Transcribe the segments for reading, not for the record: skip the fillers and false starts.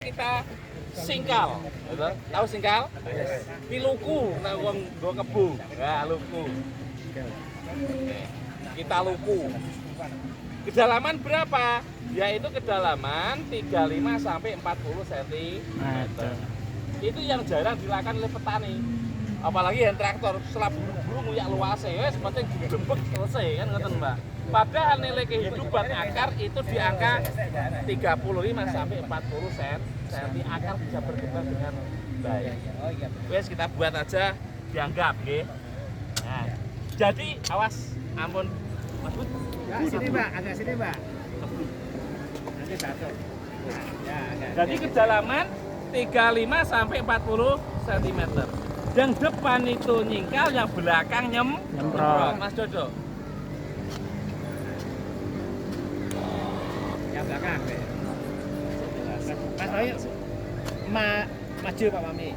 kita singkal. Tahu singkal? Ini luku, nah wong nggo kebu. Nah, luku. Oke. Kita luku. Kedalaman berapa? Yaitu kedalaman 35 sampai 40 cm. Itu yang jarang dilakukan oleh petani. Apalagi yang traktor setelah buru-buru nguyak luasnya, wes penting digembek selesai kan ngoten, Mbak. Padahal nilai kehidupan akar itu di angka 35 sampai 40 cm akar bisa berkembang dengan baik. Wes kita buat aja dianggap, nggih. Nah, jadi awas, ampun, Mas Bud. Ya, sini, Mbak, agak sini, Mbak. Nanti satu. Nah, ya, agak. Jadi kedalaman 35 sampai 40 cm. Yang depan itu nyingkal, yang belakang nyemprot. Mas Dodo. Yang belakang, Mbak. Mas Roy, maju Pak Mami.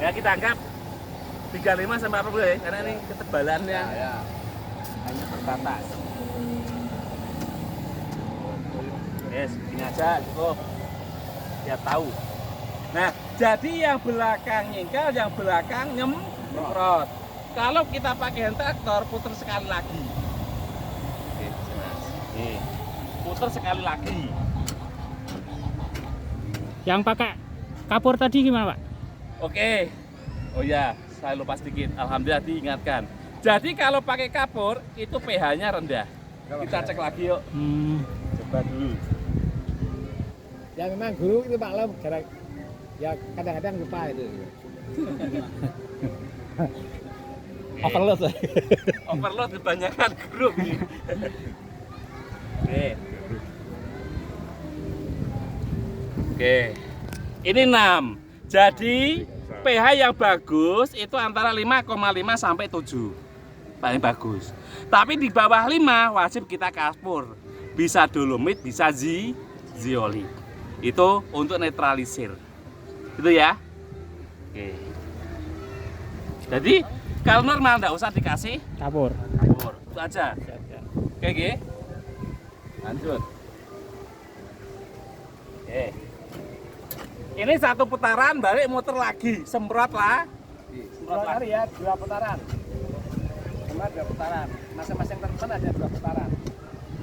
Ya kita anggap 35 sampai 40 ya, karena ini ketebalannya hanya terbatas. Yes, ini aja cukup. Dia tahu. Nah, jadi yang belakang nyingkal, yang belakang nyemprot. Kalau kita pakai hand traktor, putar sekali lagi. Oke, jelas. Nih, putar sekali lagi. Yang pakai kapur tadi gimana, Pak? Oke. Oh ya, saya lupa sedikit. Alhamdulillah diingatkan. Jadi kalau pakai kapur itu pH-nya rendah. Kita cek lagi yuk. Coba dulu. Ya memang guru itu Pak Lem, ya kadang-kadang lupa itu. Overload. Overload kebanyakan grup ini. Oke. Oke. Ini 6. Jadi pH yang bagus itu antara 5,5 sampai 7. Paling bagus. Tapi di bawah 5 wajib kita kapur. Bisa dolomit, bisa zeolit. Itu untuk netralisir. Itu ya. Oke. Jadi kalau normal enggak usah dikasih Kapur. kapur. Itu aja. Oke, oke. Lanjut. Oke. Ini satu putaran balik muter lagi, semprot lah. Semprot lagi ya, 2 putaran. Cuma 2 putaran. Masing-masing teman ada 2 putaran.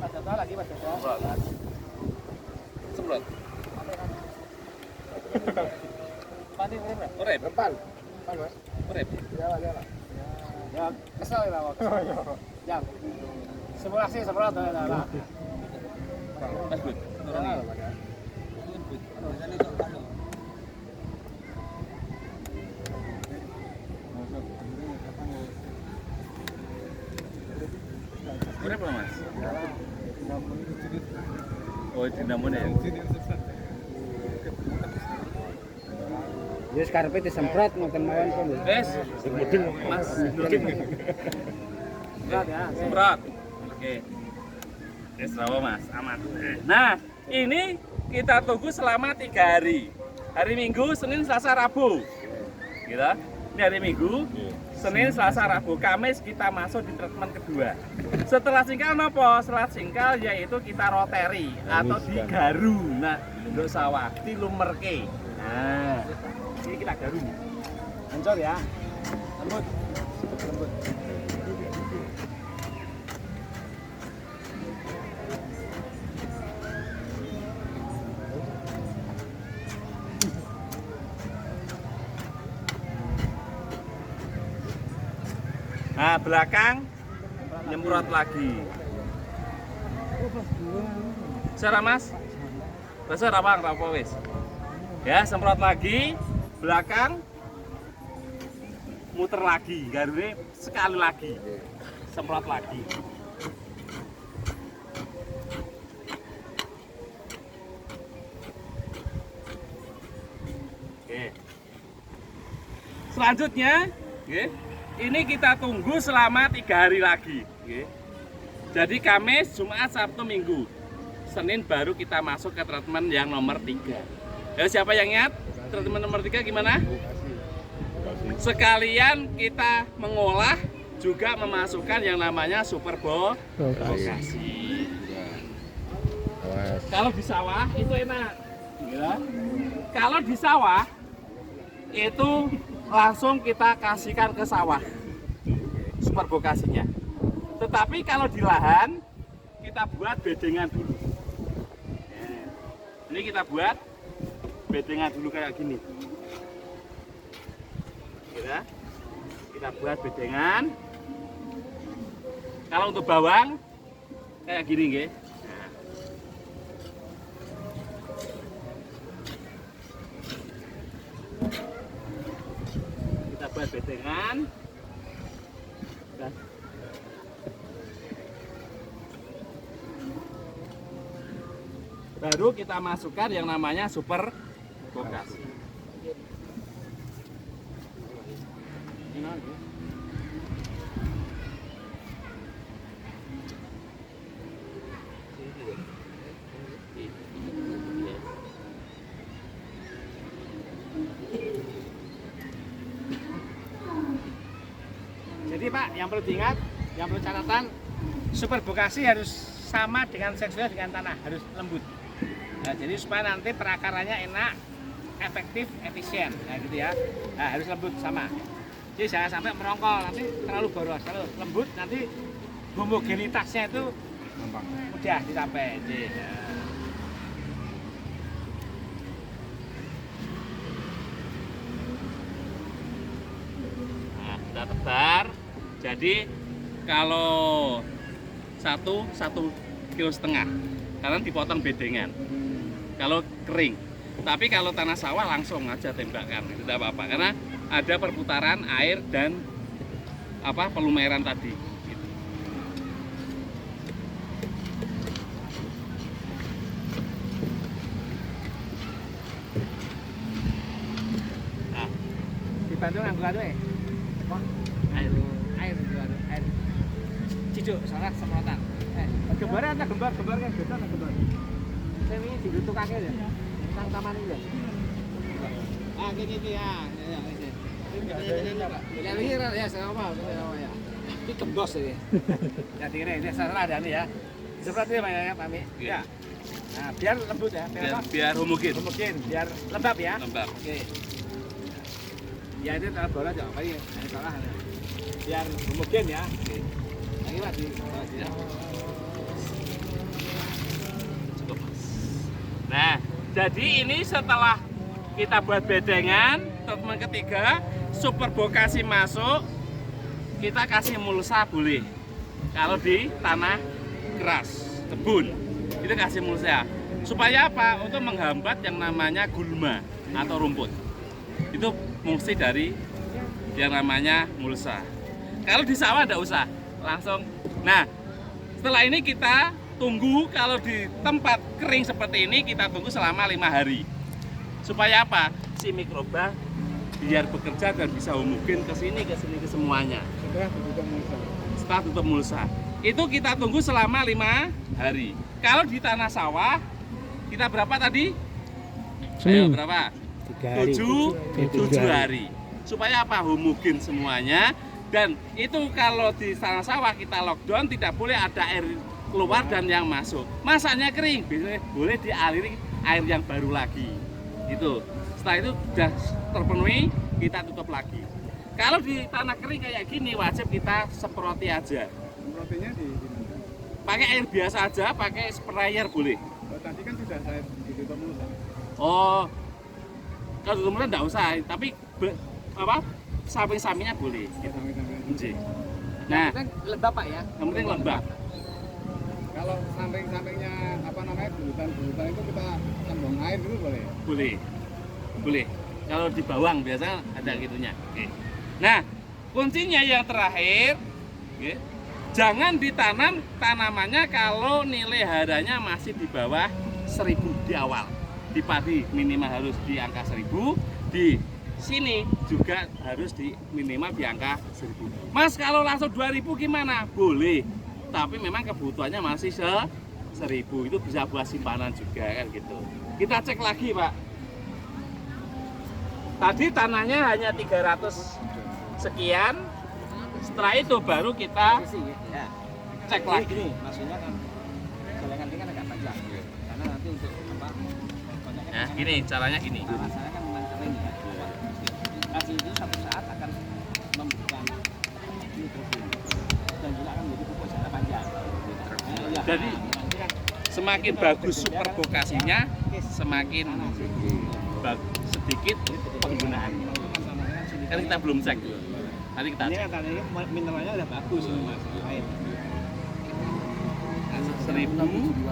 Mas Dodo lagi, Mas Dodo. Semprot. Semprot. Pandi urip ya? Urip. Depan. Depan, Mas. Urip. Ya, ya. Ya, kesel ya, Pak. Ya. Simulasi semprot lah. Mas Bud, turunin. Urip apa, Mas? Oh, dinamo ya. Ya sekarang disemprot ngoten mawon pun. Wes, Mas. Semprot ya. Semprot. Oke. Wes rawo, Mas, aman. Nah, ini kita tunggu selama 3 hari. Hari Minggu, Senin, Selasa, Rabu. Gitu. Ini hari Minggu, Senin, Selasa, Rabu. Kamis kita masuk di treatment kedua. Setelah singkal nopo? Setelah singkal yaitu kita roteri atau digaru. Nah, untuk sawah dilumerke. Nah, ini kita garu. Hancur ya. Lembut. Lembut. Nah, belakang nyemprot lagi. Cara Mas? Besar apa wis? Ya, semprot lagi, belakang muter lagi, garune sekali lagi. Semprot lagi. Oke. Selanjutnya, oke. Ini kita tunggu selama 3 hari lagi. Jadi Kamis, Jumat, Sabtu, Minggu. Senin baru kita masuk ke treatment yang nomor 3. Ya, siapa yang ingat? Treatment nomor 3 gimana? Sekalian kita mengolah juga memasukkan yang namanya super bokasi. Kalau di sawah itu enak. Ya. Kalau di sawah itu langsung kita kasihkan ke sawah superbokasinya. Tetapi kalau di lahan kita buat bedengan dulu. Ini kita buat bedengan dulu kayak gini. Ya. Kita buat bedengan. Kalau untuk bawang kayak gini nggih. Nah. Kita buat bedengan. Dan baru kita masukkan yang namanya super bokasi. Jadi Pak, yang perlu diingat, yang perlu catatan, super bokasi harus sama dengan sesuai dengan tanah, harus lembut. Nah, jadi supaya nanti perakarannya enak, efektif, efisien, nah gitu ya. Nah, harus lembut sama. Jadi jangan sampai merongkol, nanti terlalu boros. Kalau lembut nanti homogenitasnya itu mudah dicapai. Jadi, Nah, kita tebar. Jadi kalau 1,5 kilo karena dipotong bedengan. Kalau kering. Tapi kalau tanah sawah langsung aja tembakan, itu tidak apa-apa karena ada perputaran air dan pelumairan tadi. Gitu. Nah, dibantu nganggo anu ya. air. Air. Ciduk salah semprotan. Gembarnya ada gembar kan beda ada gembar. Saya ini dibutuhkan ya. Tentang taman ini ya. Ah gini ya. Ya ini ya saya mau ya. Ini kembos ini. Jadi ini salah ada nih ya. Seperti apa ya Pak Mi? Ya. Nah, biar lembut ya. Biar homogen. Homogen, biar lembab ya. Lembab. Oke. Ya itu taruh bola aja, Pak. Ini salah. Biar homogen ya. Oke. Lagi Pak di Ya. Cukup. Nah, jadi ini setelah kita buat bedengan, treatment ketiga, super bokasi masuk, kita kasih mulsa boleh. Kalau di tanah keras, kebun, itu kasih mulsa. Supaya apa? Untuk menghambat yang namanya gulma atau rumput. Itu fungsi dari yang namanya mulsa. Kalau di sawah enggak usah, langsung. Nah, setelah ini kita tunggu, kalau di tempat kering seperti ini kita tunggu selama 5 hari. Supaya apa? Si mikroba biar bekerja dan bisa homogen ke sini ke semuanya. Setelah tutup mulsa. Itu kita tunggu selama 5 hari. Kalau di tanah sawah kita berapa tadi? Ayo berapa? 7 hari. Supaya apa? Homogen semuanya. Dan itu kalau di tanah sawah kita lockdown, tidak boleh ada air keluar dan yang masuk. Masaknya kering, boleh dialiri air yang baru lagi. Itu. Setelah itu sudah terpenuhi, kita tutup lagi. Kalau di tanah kering kayak gini, wajib kita semproti aja. Semprotinya di mana? Pakai air biasa aja, pakai sprayer boleh. Oh, tadi kan sudah saya ditutup mulsa. Oh, kalau tutup mulsa enggak usah, tapi samping-sampingnya boleh. Gitu. Nah, lembab Pak ya. yang penting lembab. Kalau samping-sampingnya bulutan itu kita tambang air dulu boleh? Boleh. Kalau di bawang biasa ada gitunya. Oke. Nah, kuncinya yang terakhir, oke, jangan ditanam tanamannya kalau nilai harganya masih di bawah 1.000 di awal. Di padi minimal harus di angka 1.000, di sini juga harus di minimal di angka 1.000. Mas, kalau langsung 2.000 gimana? Boleh. Tapi memang kebutuhannya masih 1.000. Itu bisa buat simpanan juga kan gitu. Kita cek lagi, Pak. Tadi tanahnya hanya 300 sekian. Setelah itu baru kita Ya. cek lagi. Maksudnya kan celengan ini kan agak panjang. Karena nanti Gini, caranya gini. Cara saya kan memang kering ya. Padi itu satu saat akan membuka nitrogen dan juga akan menjadi pupuk jangka panjang. Iya. Jadi, Nanti kan semakin bagus superbokasinya, semakin sedikit penggunaan. Kan kita belum cek dulu. Nanti kita ini cek. kan tadinya mineralnya udah bagus ini Mas. Lain. 1679.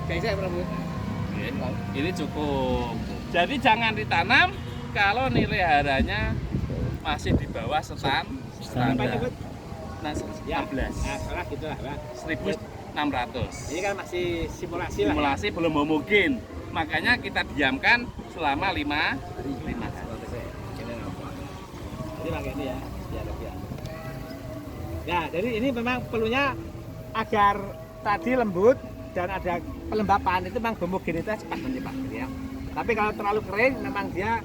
Kayak saya Prabu. Ini cukup. Jadi jangan ditanam kalau nilai harganya masih di bawah standar. Nah, 16. Ya, nah, salah gitu lah, Pak. 1600. Ini kan masih simulasi lah. Simulasi belum homogen. Makanya kita diamkan selama 5 hari. Jadi pakai ini ya, biar lebih. Ya, jadi ini memang perlunya agar tadi lembut dan ada pelembapan itu memang homogenitas cepat menyebar gitu ya. Tapi kalau terlalu kering memang dia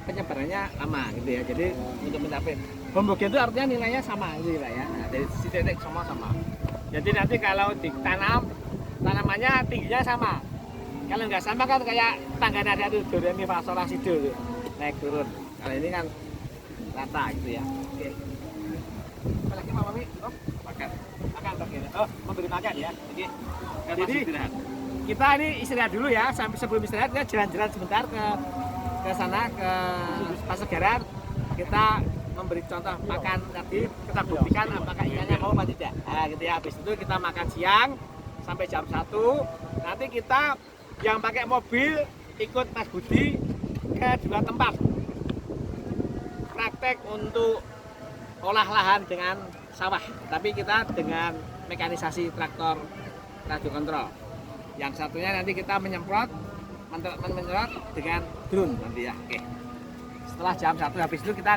penyebarannya lama gitu ya. Jadi untuk mencapai homogen itu artinya nilainya sama gitu lah ya. Nah, dari sisi titik semua sama. Jadi nanti kalau ditanam tanamannya tingginya sama. Kalau nggak sama kan kayak tangga nada itu do re mi fa sol la si do tuh, naik turun. Kalau ini kan rata gitu ya. Oke. Apa lagi Pak Mami? Oh, makan pakai. Oh, memberi makan ya. Jadi kita ini istirahat dulu ya. Sampai sebelum istirahat kita jalan-jalan sebentar ke sana ke Pasegaran. Kita memberi contoh makan tadi, kita buktikan apakah ikannya mau apa tidak. Nah, gitu ya. Habis itu kita makan siang sampai jam 1. Nanti kita yang pakai mobil ikut Mas Budi ke 2 tempat praktek untuk olah lahan dengan sawah, tapi kita dengan mekanisasi traktor radio kontrol. Yang satunya nanti kita menyemprot dengan drone nanti ya. Oke. Setelah jam 1 habis itu kita